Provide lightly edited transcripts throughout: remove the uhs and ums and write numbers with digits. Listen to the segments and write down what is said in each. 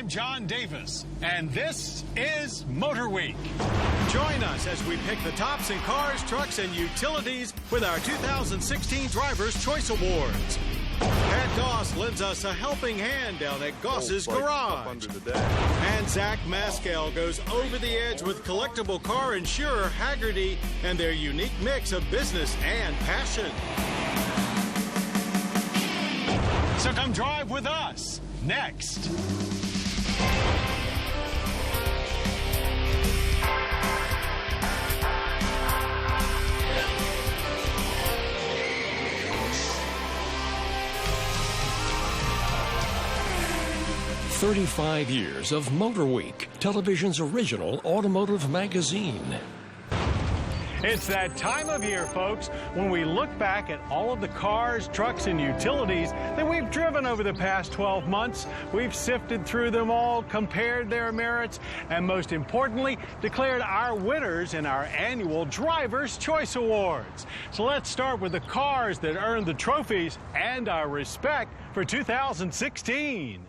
John Davis, and this is Motor Week. Join us as we pick the tops in cars, trucks, and utilities with our 2016 Driver's Choice Awards. Pat Goss lends us a helping hand down at Goss's Garage. And Zach Maskell goes over the edge with collectible car insurer Haggerty and their unique mix of business and passion. So come drive with us next. "35 years of Motor Week, television's original automotive magazine." It's that time of year, folks, when we look back at all of the cars, trucks, and utilities that we've driven over the past 12 months. We've sifted through them all, compared their merits, and most importantly, declared our winners in our annual Driver's Choice Awards. So let's start with the cars that earned the trophies and our respect for 2016.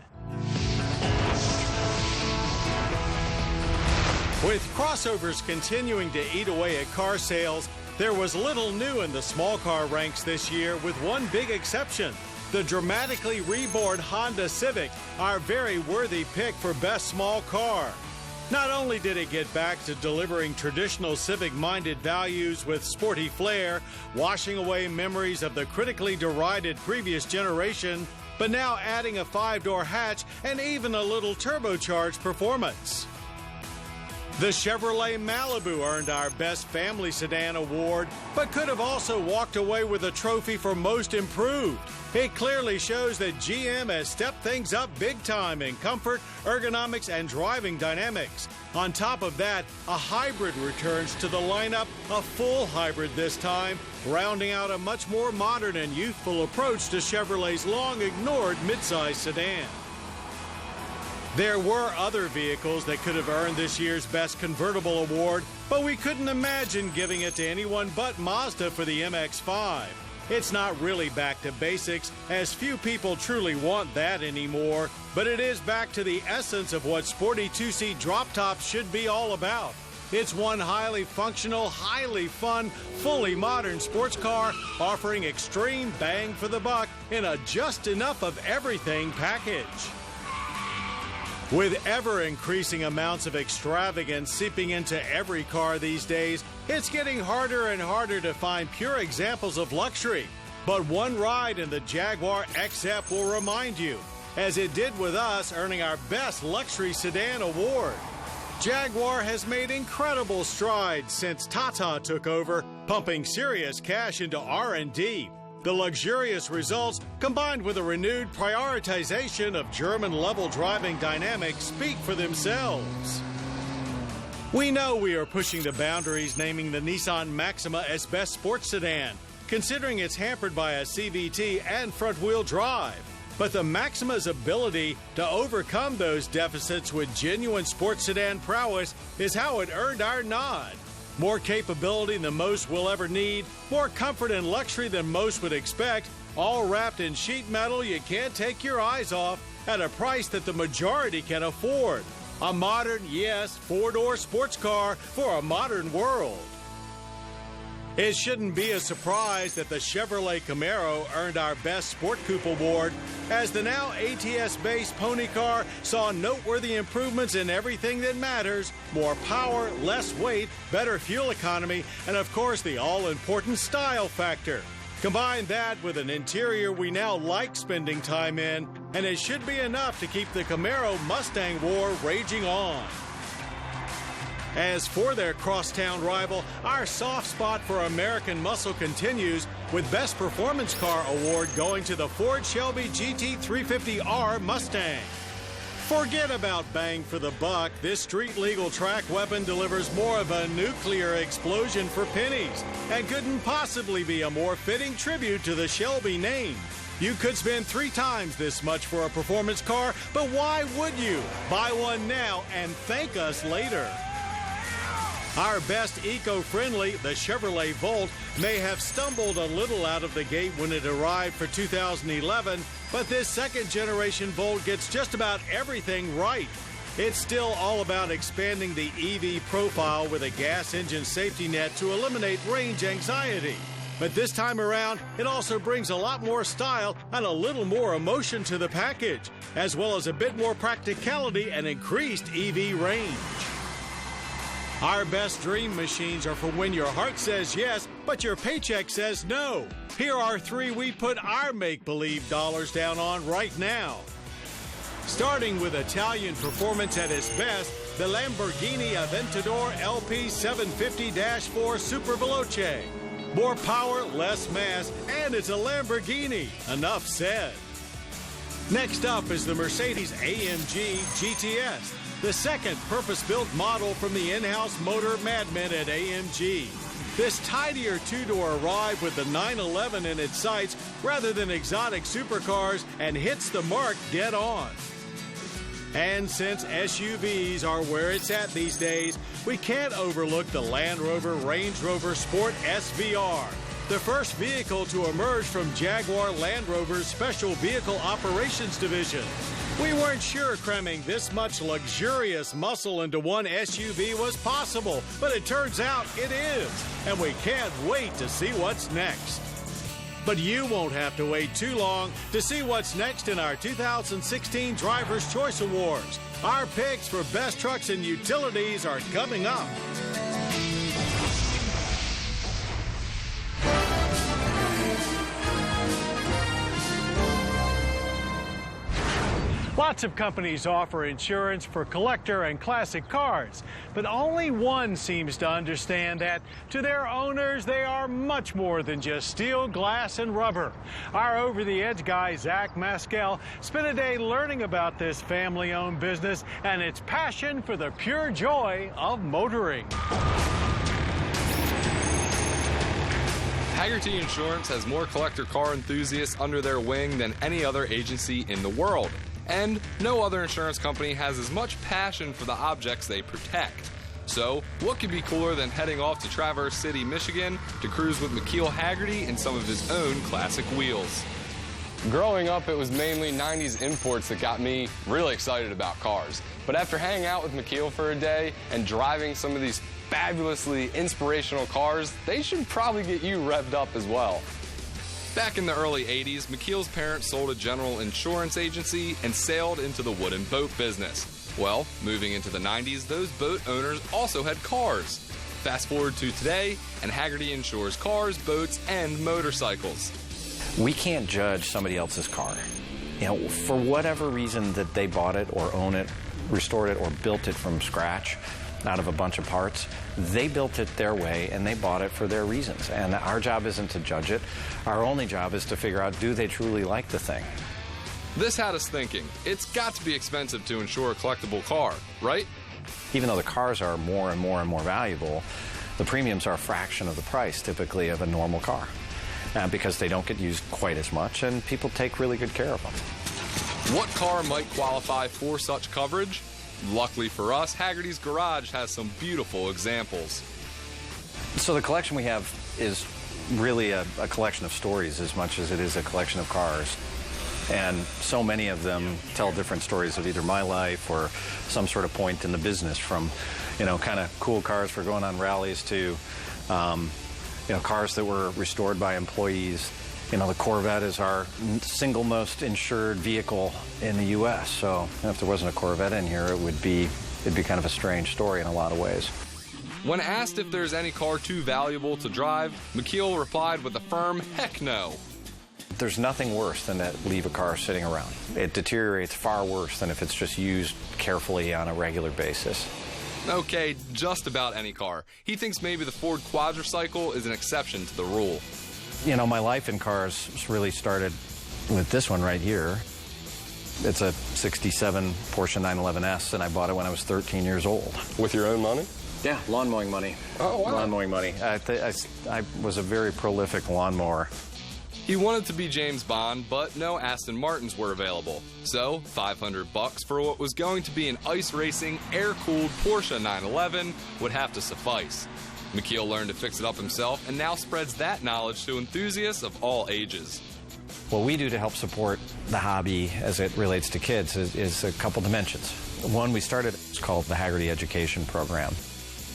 With crossovers continuing to eat away at car sales, there was little new in the small car ranks this year, with one big exception: the dramatically reborn Honda Civic, our very worthy pick for Best Small Car. Not only did it get back to delivering traditional Civic-minded values with sporty flair, washing away memories of the critically derided previous generation, but now adding a 5-door hatch and even a little turbocharged performance. The Chevrolet MALIBU earned our Best Family Sedan Award, but could have also walked away with a trophy for Most Improved. It clearly shows that GM has stepped things up big time in comfort, ergonomics, and driving dynamics. On top of that, a hybrid returns to the lineup, a full hybrid this time, rounding out a much more modern and youthful approach to Chevrolet's long-ignored midsize sedan. There were other vehicles that could have earned this year's Best Convertible Award, but we couldn't imagine giving it to anyone but Mazda for the MX-5. It's not really back to basics, as few people truly want that anymore, but it is back to the essence of what sporty two-seat drop tops should be all about. It's one highly functional, highly fun, fully modern sports car offering extreme bang for the buck in a just enough of everything package. With ever-increasing amounts of extravagance seeping into every car these days, it's getting harder and harder to find pure examples of luxury. But one ride in the Jaguar XF will remind you, as it did with us, earning our Best Luxury Sedan Award. Jaguar has made incredible strides since Tata took over, pumping serious cash into R&D. The luxurious results, combined with a renewed prioritization of German-level driving dynamics, speak for themselves. We know we are pushing the boundaries naming the Nissan Maxima as Best Sports Sedan, considering it's hampered by a CVT and front-wheel drive. But the Maxima's ability to overcome those deficits with genuine sports sedan prowess is how it earned our nod. More capability than most will ever need, more comfort and luxury than most would expect, all wrapped in sheet metal you can't take your eyes off, at a price that the majority can afford. A modern, yes, 4-door sports car for a modern world. It shouldn't be a surprise that the Chevrolet Camaro earned our Best Sport Coupe Award, as the now ATS-based pony car saw noteworthy improvements in everything that matters: more power, less weight, better fuel economy, and of course the all-important style factor. Combine that with an interior we now like spending time in, and it should be enough to keep the Camaro Mustang war raging on. As for their crosstown rival, our soft spot for American muscle continues, with Best Performance Car Award going to the Ford Shelby GT350R Mustang. Forget about bang for the buck. This street-legal track weapon delivers more of a nuclear explosion for pennies, and couldn't possibly be a more fitting tribute to the Shelby name. You could spend 3 times this much for a performance car, but why would you? Buy one now and thank us later. Our best eco-friendly, the Chevrolet Volt, may have stumbled a little out of the gate when it arrived for 2011, but this second-generation Volt gets just about everything right. It's still all about expanding the EV profile with a gas engine safety net to eliminate range anxiety. But this time around, it also brings a lot more style and a little more emotion to the package, as well as a bit more practicality and increased EV range. Our best dream machines are for when your heart says yes, but your paycheck says no. Here are 3 we put our make-believe dollars down on right now. Starting with Italian performance at its best, the Lamborghini Aventador LP 750-4 SUPERVELOCE. More power, less mass, and it's a Lamborghini. Enough said. Next up is the Mercedes-AMG GTS, the second purpose-built model from the in-house motor madmen at AMG. This tidier two-door arrived with the 911 in its sights rather than exotic supercars and hits the mark dead on. And since SUVs are where it's at these days, we can't overlook the Land Rover Range Rover Sport SVR, the first vehicle to emerge from Jaguar Land Rover's Special Vehicle Operations Division. We weren't sure cramming this much luxurious muscle into one SUV was possible, but it turns out it is, and we can't wait to see what's next. But you won't have to wait too long to see what's next in our 2016 Driver's Choice Awards. Our picks for best trucks and utilities are coming up. Lots of companies offer insurance for collector and classic cars, but only one seems to understand that to their owners, they are much more than just steel, glass, and rubber. Our over-the-edge guy, Zach Maskell, spent a day learning about this family-owned business and its passion for the pure joy of motoring. Hagerty Insurance has more collector car enthusiasts under their wing than any other agency in the world. And no other insurance company has as much passion for the objects they protect. So, what could be cooler than heading off to Traverse City, Michigan to cruise with McKeel Hagerty in some of his own classic wheels? Growing up, it was mainly 90s imports that got me really excited about cars. But after hanging out with McKeel for a day and driving some of these fabulously inspirational cars, they should probably get you revved up as well. Back in the early 80s, McKeel's parents sold a general insurance agency and sailed into the wooden boat business. Well, moving into the 90s, those boat owners also had cars. Fast forward to today, and Hagerty insures cars, boats, and motorcycles. We can't judge somebody else's car. You know, for whatever reason that they bought it or own it, restored it, or built it from scratch out of a bunch of parts, they built it their way and they bought it for their reasons. And our job isn't to judge it. Our only job is to figure out, do they truly like the thing? This had us thinking, it's got to be expensive to insure a collectible car, right? Even though the cars are more and more and more valuable, the premiums are a fraction of the price, typically, of a normal car. Because they don't get used quite as much and people take really good care of them. What car might qualify for such coverage? Luckily for us, Hagerty's Garage has some beautiful examples. So the collection we have is really a collection of stories as much as it is a collection of cars. And so many of them tell different stories of either my life or some sort of point in the business, from, you know, kind of cool cars for going on rallies to, you know, cars that were restored by employees. You know, the Corvette is our single most insured vehicle in the U.S. So if there wasn't a Corvette in here, it'd be kind of a strange story in a lot of ways. When asked if there's any car too valuable to drive, McKeel replied with a firm heck no. There's nothing worse than to leave a car sitting around. It deteriorates far worse than if it's just used carefully on a regular basis. Okay, just about any car. He thinks maybe the Ford Quadricycle is an exception to the rule. You know, my life in cars really started with this one right here. It's a 67 Porsche 911S, and I bought it when I was 13 years old. With your own money? Yeah, lawn mowing money. Oh, wow. Lawn mowing money. I was a very prolific lawnmower. He wanted to be James Bond, but no Aston Martins were available. So, $500 for what was going to be an ice racing, air-cooled Porsche 911 would have to suffice. McKeel learned to fix it up himself and now spreads that knowledge to enthusiasts of all ages. What we do to help support the hobby as it relates to kids is a couple dimensions. One we started is called the Haggerty Education Program.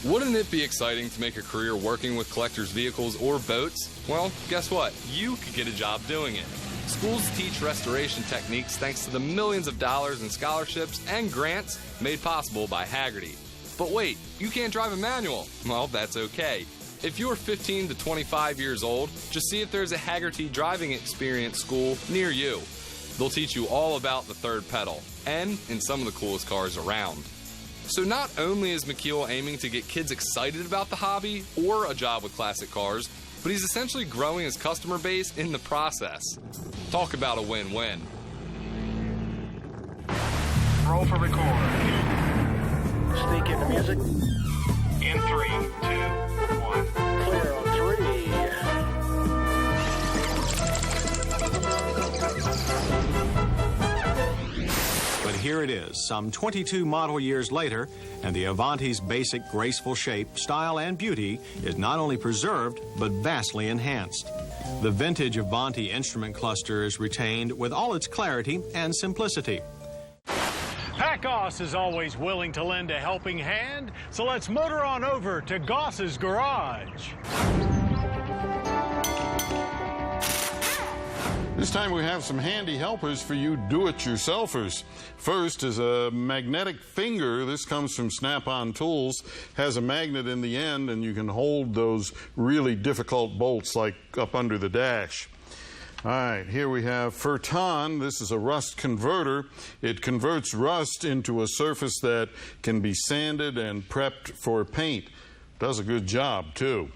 Wouldn't it be exciting to make a career working with collectors' vehicles or boats? Well, guess what? You could get a job doing it. Schools teach restoration techniques thanks to the millions of dollars in scholarships and grants made possible by Haggerty. But wait, you can't drive a manual. Well, that's okay. If you're 15 to 25 years old, just see if there's a Haggerty driving experience school near you. They'll teach you all about the third pedal and in some of the coolest cars around. So not only is McKeel aiming to get kids excited about the hobby or a job with classic cars, but he's essentially growing his customer base in the process. Talk about a win-win. Roll for record. Sneak in the music. In 3, 2, 1. Clear on 3. But here it is, some 22 model years later, and the Avanti's basic graceful shape, style, and beauty is not only preserved, but vastly enhanced. The vintage Avanti instrument cluster is retained with all its clarity and simplicity. Pat Goss is always willing to lend a helping hand, so let's motor on over to Goss's garage. This time we have some handy helpers for you do-it-yourselfers. First is a magnetic finger. This comes from Snap-on Tools. Has a magnet in the end, and you can hold those really difficult bolts like up under the dash. All right, here we have Furton. This is a rust converter. It converts rust into a surface that can be sanded and prepped for paint. Does a good job, too.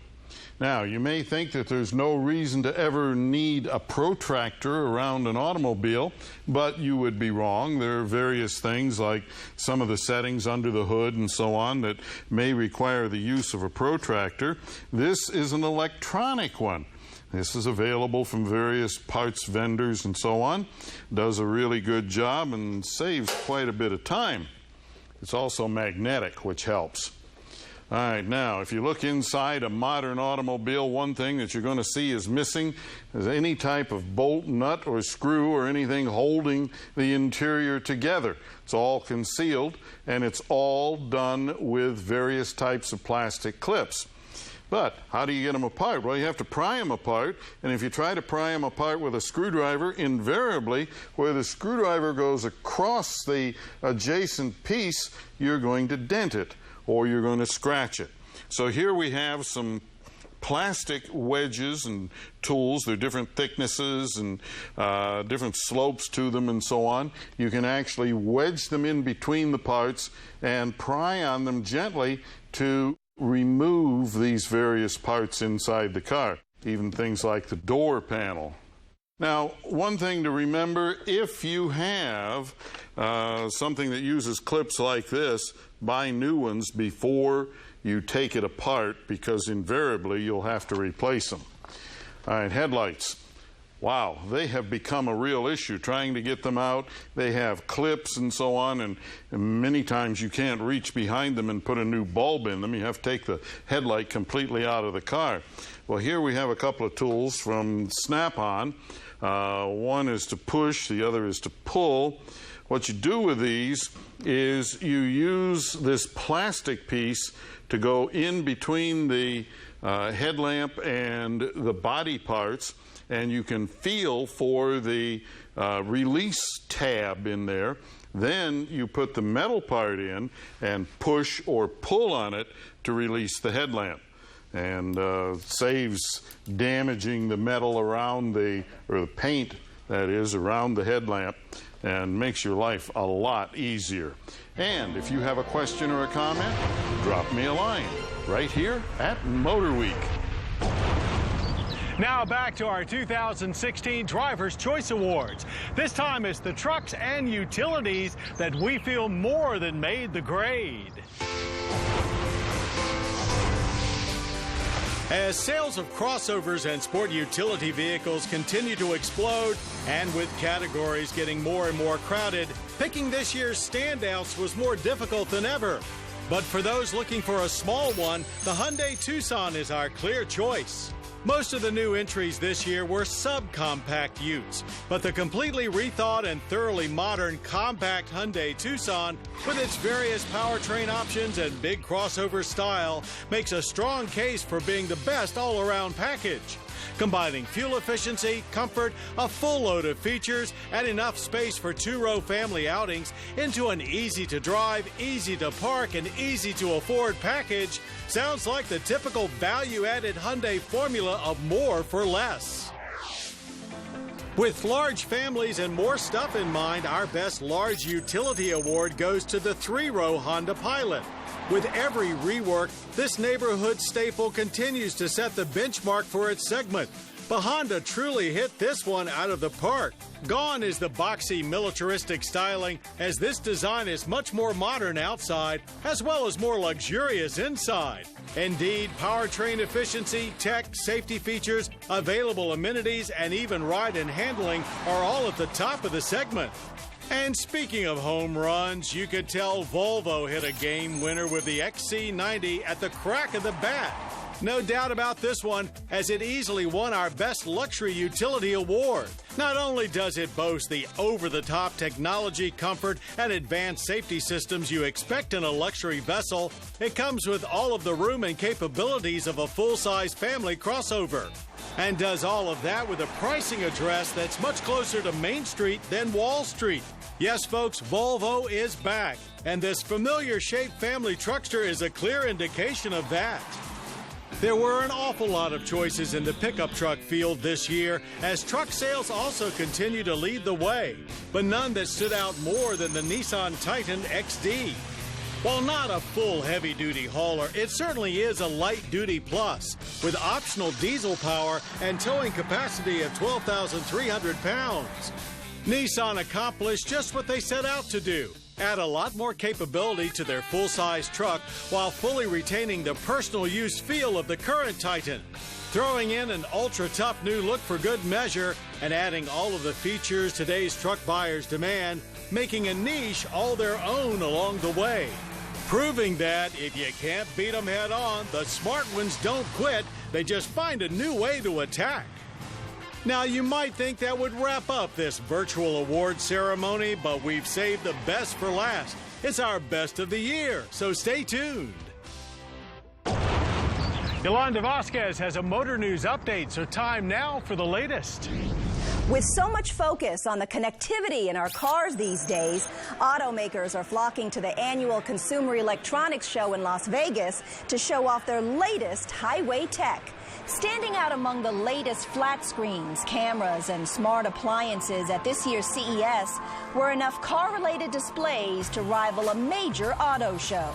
Now, you may think that there's no reason to ever need a protractor around an automobile, but you would be wrong. There are various things like some of the settings under the hood and so on that may require the use of a protractor. This is an electronic one. This is available from various parts vendors and so on. Does a really good job and saves quite a bit of time. It's also magnetic, which helps. All right, now, if you look inside a modern automobile, one thing that you're going to see is missing is any type of bolt, nut, or screw or anything holding the interior together. It's all concealed, and it's all done with various types of plastic clips. But how do you get them apart? Well, you have to pry them apart, and if you try to pry them apart with a screwdriver, invariably, where the screwdriver goes across the adjacent piece, you're going to dent it, or you're going to scratch it. So here we have some plastic wedges and tools. They're different thicknesses and different slopes to them and so on. You can actually wedge them in between the parts and pry on them gently to remove these various parts inside the car, even things like the door panel. Now, one thing to remember, if you have something that uses clips like this, buy new ones before you take it apart, because invariably you'll have to replace them. All right, headlights. Wow, they have become a real issue trying to get them out. They have clips and so on, and many times you can't reach behind them and put a new bulb in them. You have to take the headlight completely out of the car. Well, here we have a couple of tools from Snap-on. One is to push, the other is to pull. What you do with these is you use this plastic piece to go in between the headlamp and the body parts, and you can feel for the release tab in there. Then you put the metal part in and push or pull on it to release the headlamp, and saves damaging the metal around the paint, that is, around the headlamp, and makes your life a lot easier. And if you have a question or a comment, drop me a line right here at Motor Week. Now back to our 2016 Driver's Choice Awards. This time it's the trucks and utilities that we feel more than made the grade. As sales of crossovers and sport utility vehicles continue to explode, and with categories getting more and more crowded, picking this year's standouts was more difficult than ever. But for those looking for a small one, the Hyundai Tucson is our clear choice. Most of the new entries this year were subcompact utes, but the completely rethought and thoroughly modern compact Hyundai Tucson, with its various powertrain options and big crossover style, makes a strong case for being the best all-around package. Combining fuel efficiency, comfort, a full load of features, and enough space for two-row family outings into an easy-to-drive, easy-to-park, and easy-to-afford package sounds like the typical value-added Hyundai formula of more for less. With large families and more stuff in mind, our best large utility award goes to the three-row Honda Pilot. With every rework, this neighborhood staple continues to set the benchmark for its segment. But Honda truly hit this one out of the park. Gone is the boxy, militaristic styling, as this design is much more modern outside, as well as more luxurious inside. Indeed, powertrain efficiency, tech, safety features, available amenities, and even ride and handling are all at the top of the segment. And speaking of home runs, you could tell Volvo hit a game winner with the XC90 at the crack of the bat. No doubt about this one, as it easily won our Best Luxury Utility Award. Not only does it boast the over-the-top technology, comfort, and advanced safety systems you expect in a luxury vessel, it comes with all of the room and capabilities of a full-size family crossover. And does all of that with a pricing address that's much closer to Main Street than Wall Street. Yes, folks, Volvo is back, and this familiar-shaped family truckster is a clear indication of that. There were an awful lot of choices in the pickup truck field this year, as truck sales also continue to lead the way, but none that stood out more than the Nissan Titan XD. While not a full heavy-duty hauler, it certainly is a light-duty plus, with optional diesel power and towing capacity of 12,300 pounds. Nissan accomplished just what they set out to do: add a lot more capability to their full-size truck while fully retaining the personal use feel of the current Titan, throwing in an ultra-tough new look for good measure and adding all of the features today's truck buyers demand, making a niche all their own along the way. Proving that if you can't beat them head on, the smart ones don't quit, they just find a new way to attack. Now, you might think that would wrap up this virtual award ceremony, but we've saved the best for last. It's our best of the year, so stay tuned. Yolanda Vasquez has a Motor News update, so time now for the latest. With so much focus on the connectivity in our cars these days, automakers are flocking to the annual Consumer Electronics Show in Las Vegas to show off their latest highway tech. Standing out among the latest flat screens, cameras, and smart appliances at this year's CES were enough car-related displays to rival a major auto show.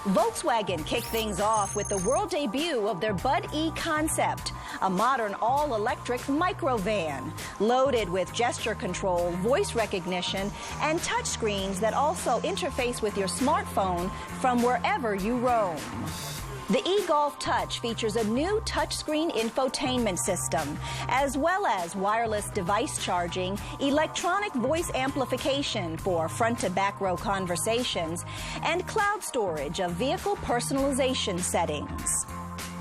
Volkswagen kicked things off with the world debut of their Bud E concept, a modern all-electric microvan, loaded with gesture control, voice recognition, and touchscreens that also interface with your smartphone from wherever you roam. The e-Golf Touch features a new touchscreen infotainment system, as well as wireless device charging, electronic voice amplification for front-to-back row conversations, and cloud storage of vehicle personalization settings.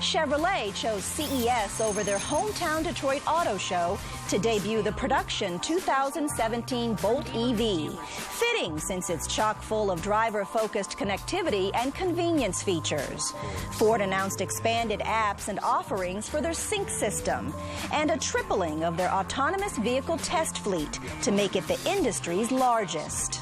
Chevrolet chose CES over their hometown Detroit Auto Show to debut the production 2017 Bolt EV, fitting since it's chock full of driver-focused connectivity and convenience features. Ford announced expanded apps and offerings for their Sync system and a tripling of their autonomous vehicle test fleet to make it the industry's largest.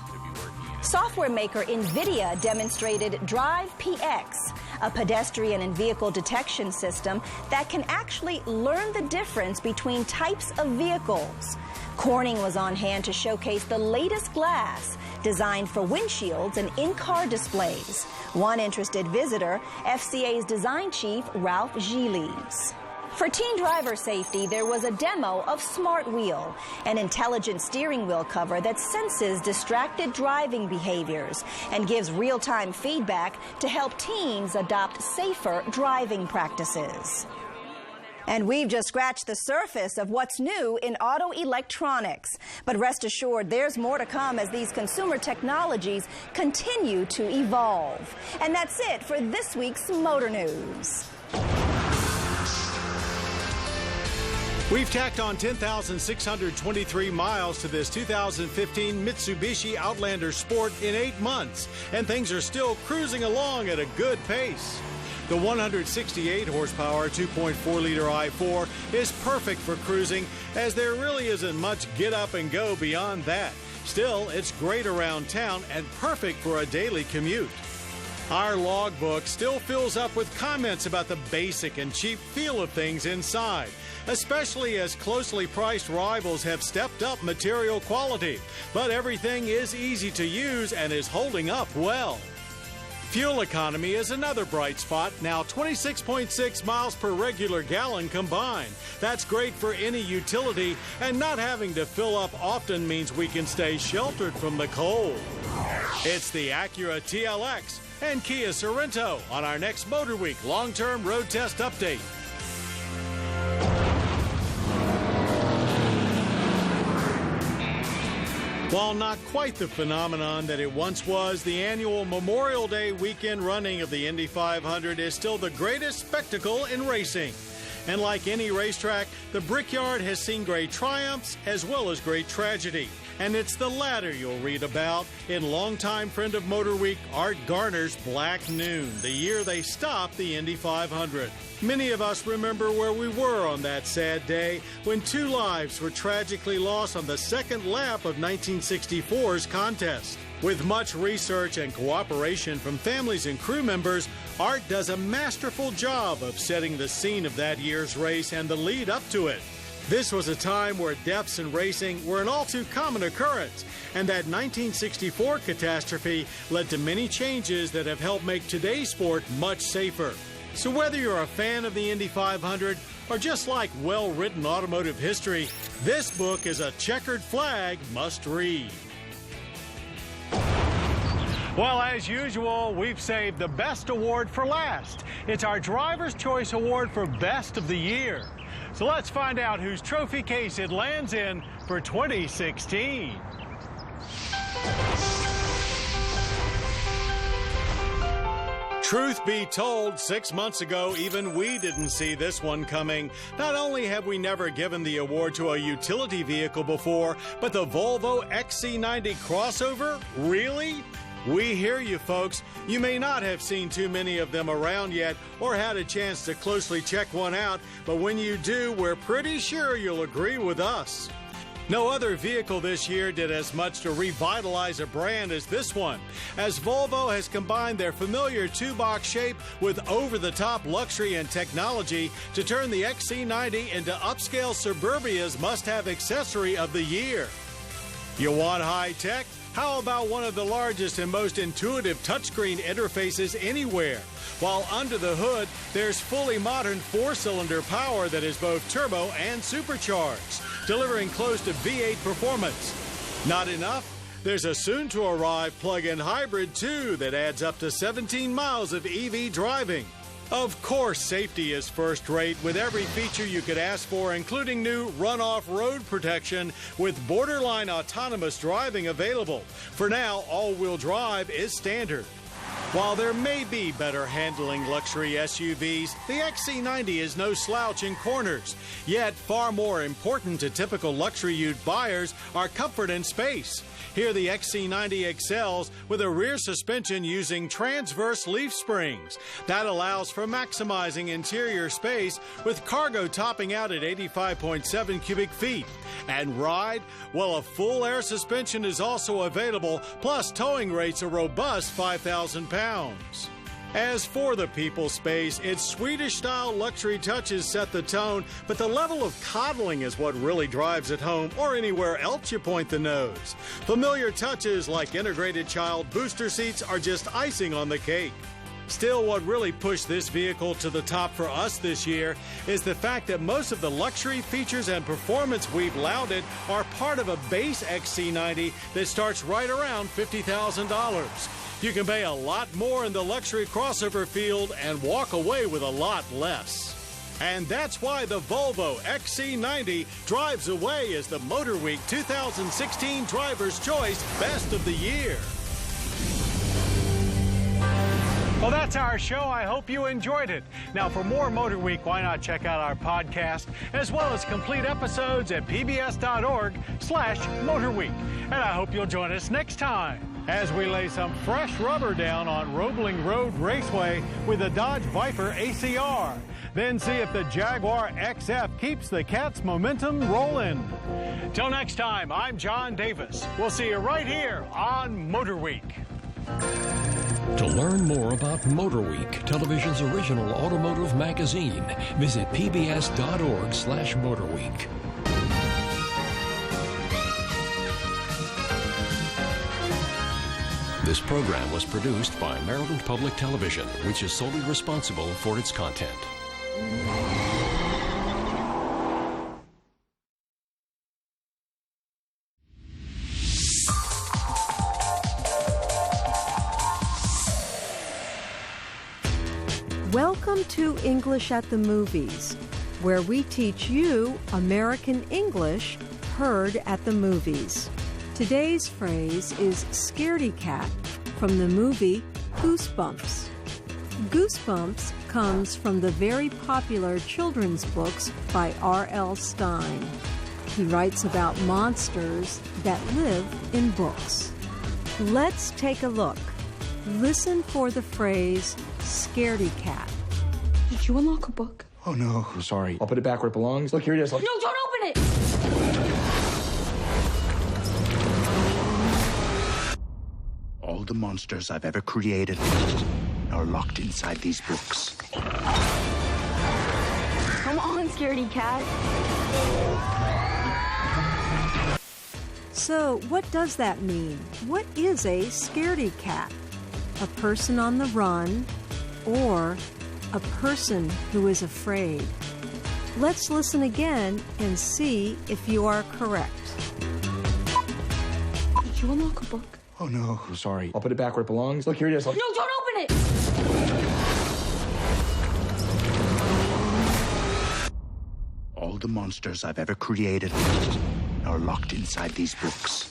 Software maker NVIDIA demonstrated Drive PX, a pedestrian and vehicle detection system that can actually learn the difference between types of vehicles. Corning was on hand to showcase the latest glass designed for windshields and in-car displays. One interested visitor, FCA's design chief, Ralph Gillies. For teen driver safety, there was a demo of Smart Wheel, an intelligent steering wheel cover that senses distracted driving behaviors and gives real-time feedback to help teens adopt safer driving practices. And we've just scratched the surface of what's new in auto electronics. But rest assured, there's more to come as these consumer technologies continue to evolve. And that's it for this week's Motor News. We've tacked on 10,623 miles to this 2015 Mitsubishi Outlander Sport in 8 months, and things are still cruising along at a good pace. The 168 horsepower 2.4-liter i4 is perfect for cruising, as there really isn't much get up and go beyond that. Still, it's great around town and perfect for a daily commute. Our logbook still fills up with comments about the basic and cheap feel of things inside, especially as closely priced rivals have stepped up material quality. But everything is easy to use and is holding up well. Fuel economy is another bright spot, now 26.6 miles per regular gallon combined. That's great for any utility, and not having to fill up often means we can stay sheltered from the cold. It's the Acura TLX and Kia Sorento on our next Motor Week long-term road test update. While not quite the phenomenon that it once was, the annual Memorial Day weekend running of the Indy 500 is still the greatest spectacle in racing. And like any racetrack, the Brickyard has seen great triumphs as well as great tragedy. And it's the latter you'll read about in longtime friend of Motor Week, Art Garner's Black Noon, the year they stopped the Indy 500. Many of us remember where we were on that sad day when 2 lives were tragically lost on the second lap of 1964's contest. With much research and cooperation from families and crew members, Art does a masterful job of setting the scene of that year's race and the lead up to it. This was a time where deaths in racing were an all too common occurrence, and that 1964 catastrophe led to many changes that have helped make today's sport much safer. So whether you're a fan of the Indy 500 or just like well-written automotive history, this book is a checkered flag must-read. Well, as usual, we've saved the best award for last. It's our Driver's Choice Award for Best of the Year. So let's find out whose trophy case it lands in for 2016. Truth be told, 6 months ago, even we didn't see this one coming. Not only have we never given the award to a utility vehicle before, but the Volvo XC90 crossover? Really? We hear you, folks. You may not have seen too many of them around yet or had a chance to closely check one out, but when you do, we're pretty sure you'll agree with us. No other vehicle this year did as much to revitalize a brand as this one, as Volvo has combined their familiar 2-box shape with over-the-top luxury and technology to turn the XC90 into upscale suburbia's must-have accessory of the year. You want high-tech? How about one of the largest and most intuitive touchscreen interfaces anywhere? While under the hood, there's fully modern 4-cylinder power that is both turbo and supercharged, delivering close to V8 performance. Not enough? There's a soon-to-arrive plug-in hybrid, too, that adds up to 17 miles of EV driving. Of course, safety is first-rate with every feature you could ask for, including new runoff road protection with borderline autonomous driving available. For now, all-wheel drive is standard. While there may be better handling luxury SUVs, the XC90 is no slouch in corners. Yet, far more important to typical luxury ute buyers are comfort and space. Here the XC90 excels with a rear suspension using transverse leaf springs. That allows for maximizing interior space with cargo topping out at 85.7 cubic feet. And ride? Well, a full air suspension is also available, plus towing rates a robust 5,000 pounds. As for the people space, its Swedish-style luxury touches set the tone, but the level of coddling is what really drives it home, or anywhere else you point the nose. Familiar touches like integrated child booster seats are just icing on the cake. Still, what really pushed this vehicle to the top for us this year is the fact that most of the luxury features and performance we've lauded are part of a base XC90 that starts right around $50,000. You can pay a lot more in the luxury crossover field and walk away with a lot less. And that's why the Volvo XC90 drives away as the Motor Week 2016 Driver's Choice Best of the Year. Well, that's our show. I hope you enjoyed it. Now, for more Motor Week, why not check out our podcast, as well as complete episodes at pbs.org/motorweek. And I hope you'll join us next time as we lay some fresh rubber down on Roebling Road Raceway with the Dodge Viper ACR. Then see if the Jaguar XF keeps the Cat's momentum rolling. Till next time, I'm John Davis. We'll see you right here on Motor Week. To learn more about Motor Week, television's original automotive magazine, visit pbs.org/motorweek. This program was produced by Maryland Public Television, which is solely responsible for its content. Welcome to English at the Movies, where we teach you American English heard at the movies. Today's phrase is scaredy cat from the movie Goosebumps. Goosebumps comes from the very popular children's books by R.L. Stine. He writes about monsters that live in books. Let's take a look. Listen for the phrase scaredy cat. Did you unlock a book? Oh no, I'm sorry. I'll put it back where it belongs. Look, here it is. Look. No, don't open it! All the monsters I've ever created are locked inside these books. Come on, scaredy cat. So, what does that mean? What is a scaredy cat? A person on the run, or a person who is afraid? Let's listen again and see if you are correct. Did you unlock a book? Oh no, I'm sorry. I'll put it back where it belongs. Look, here it is. Look. No, don't open it! All the monsters I've ever created are locked inside these books.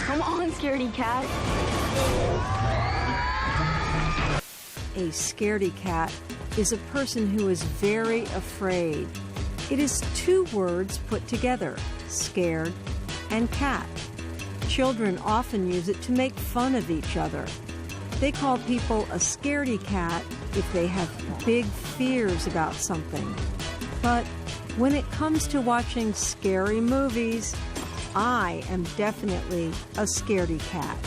Come on, scaredy cat. A scaredy cat is a person who is very afraid. It is two words put together, scared and cat. Children often use it to make fun of each other. They call people a scaredy cat if they have big fears about something. But when it comes to watching scary movies, I am definitely a scaredy cat.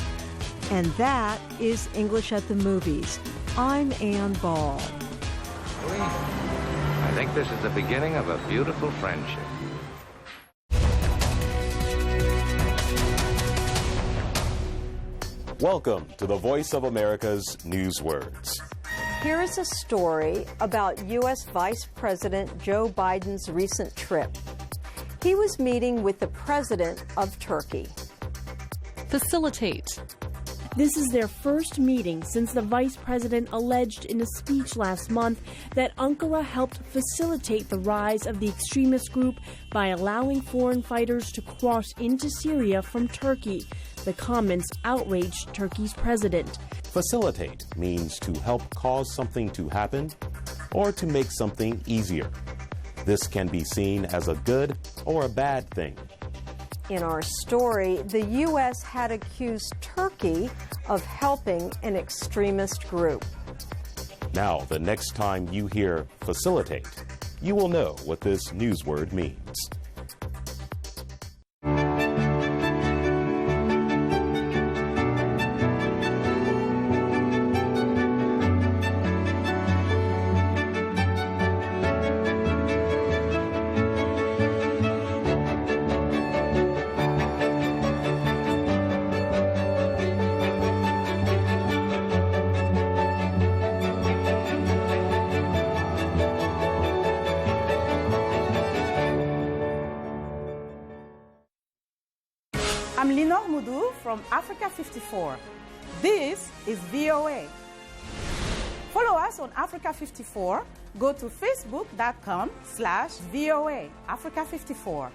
And that is English at the Movies. I'm Ann Ball. I think this is the beginning of a beautiful friendship. Welcome to the Voice of America's Newswords. Here is a story about U.S. Vice President Joe Biden's recent trip. He was meeting with the president of Turkey. Facilitate. This is their first meeting since the vice president alleged in a speech last month that Ankara helped facilitate the rise of the extremist group by allowing foreign fighters to cross into Syria from Turkey. The comments outraged Turkey's president. Facilitate means to help cause something to happen or to make something easier. This can be seen as a good or a bad thing. In our story, the U.S. had accused Turkey of helping an extremist group. Now, the next time you hear facilitate, you will know what this newsword means. I'm Linor Moudou from Africa 54. This is VOA. Follow us on Africa 54. Go to facebook.com/VOA Africa 54.